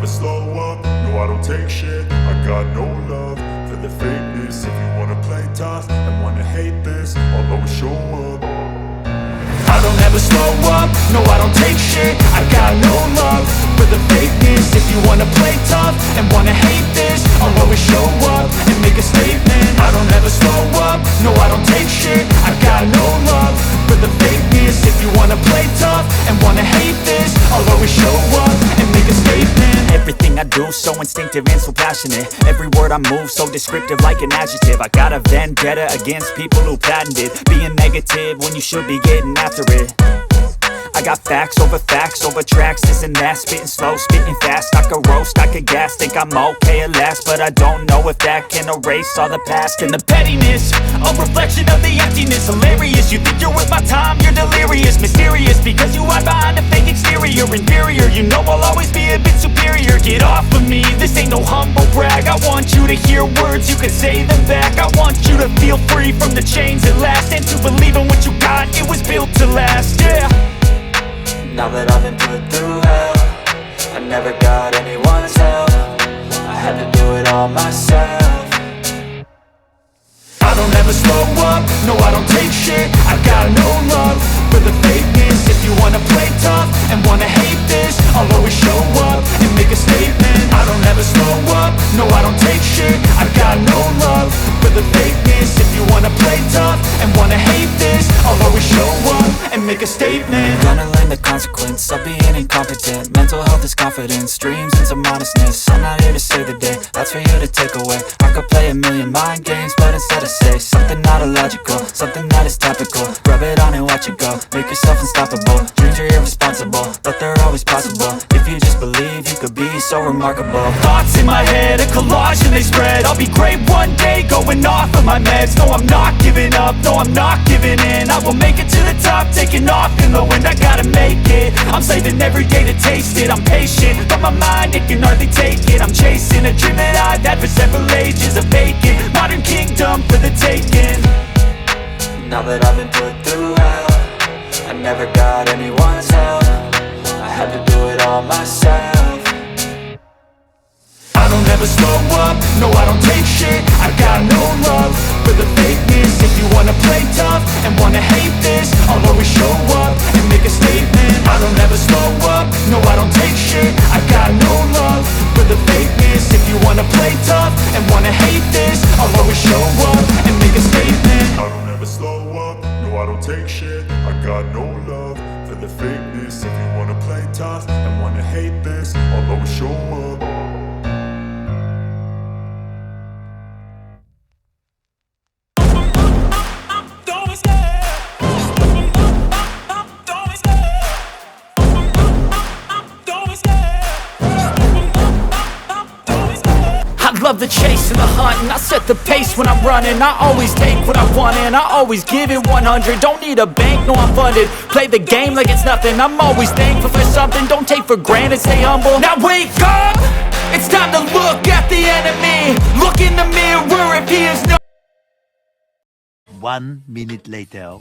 slow up, no I don't take shit. I got no love for the fakeness. If you wanna play tough and wanna hate this, I'll always show up. I don't ever slow up, no I don't take shit. I got no love for the fakeness. If you wanna play tough and wanna hate this, I'll always show up and make a statement. I don't ever slow up, no I don't take shit. I got no love for the fakeness. If you wanna play tough and wanna hate this, I'll always show up and make a statement. Everything I do so instinctive and so passionate. Every word I move so descriptive like an adjective. I got a vendetta against people who patented being negative when you should be getting after it. I got facts over tracks, this and that. Spitting slow, spitting fast. I could roast, I could gas. Think I'm okay at last, but I don't know if that can erase all the past. And the pettiness, a reflection of the emptiness. Hilarious, you think you're worth my time, you're delirious. Mysterious, because you hide behind a fake exterior. Inferior, you know I'll always be a bit superior. Get off of me, this ain't no humble brag. I want you to hear words, you can say them back. I want you to feel free from the chains at last, and to believe in what you got, it was built to last, yeah. Now that I've been put through hell, I never got anyone's help. I had to do it all myself. I don't ever slow up, no I don't take shit. I got no love for the fakeness. If you wanna play tough and wanna hate this, I'll always show up and make a statement. I don't ever slow up, no I don't take shit. I got no love for the fakeness. If you wanna play tough and wanna hate this, I'll always show up and make a statement. Gonna learn the consequence of being incompetent. Mental health is confidence, dreams and some honestness. I'm not here to save the day, that's for you to take away. I could play a million mind games, but instead I say something not illogical, something that is topical. Rub it on and watch it go, make yourself unstoppable. Dreams are irresponsible, but they're always possible. If you just believe, you could be so remarkable. Thoughts in my head, a collage and they spread. I'll be great one day, going off of my meds. No, I'm not giving up, no, I'm not giving in. I will make it to the top, taking off in the wind. I gotta make it, I'm saving every day to taste it. I'm patient, but my mind, it can hardly take it. I'm chasing a dream that I've had for several ages. A vacant, modern kingdom for the taking. Now that I've been put through hell, I never got anyone's help. I had to do it all myself. I don't ever slow up, no I don't take shit. I got no love for the fakeness. If you wanna play tough and wanna hate this, I'll always show up and make a statement. I don't ever slow up, no I don't take shit. I got no love for the fakeness. If you wanna play tough and wanna hate this, I'll always show up and make a statement. I don't ever slow up, no I don't take shit. I got no love for the fakeness. If you wanna play tough and wanna hate this, I'll always show up. I love the chase and the hunt, and I set the pace when I'm running. I always take what I want and I always give it 100. Don't need a bank, no I'm funded. Play the game like it's nothing. I'm always thankful for something. Don't take for granted, stay humble. Now wake up, it's time to look at the enemy. Look in the mirror if he is no. 1 minute later.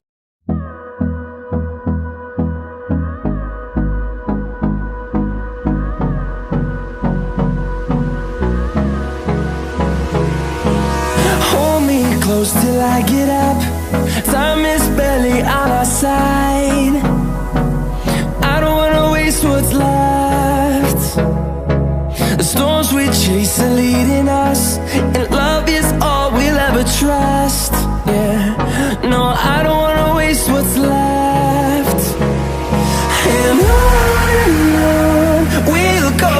Close till I get up. Time is barely on our side. I don't wanna waste what's left. The storms we chase are leading us, and love is all we'll ever trust. Yeah, no, I don't wanna waste what's left. And on we'll go,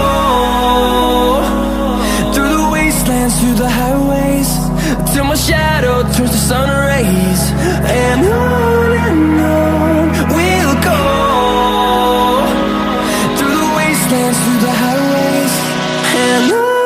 through the wastelands, through the highways, till my shadow turns to sun rays. And on we'll go, through the wastelands, through the highways, and on.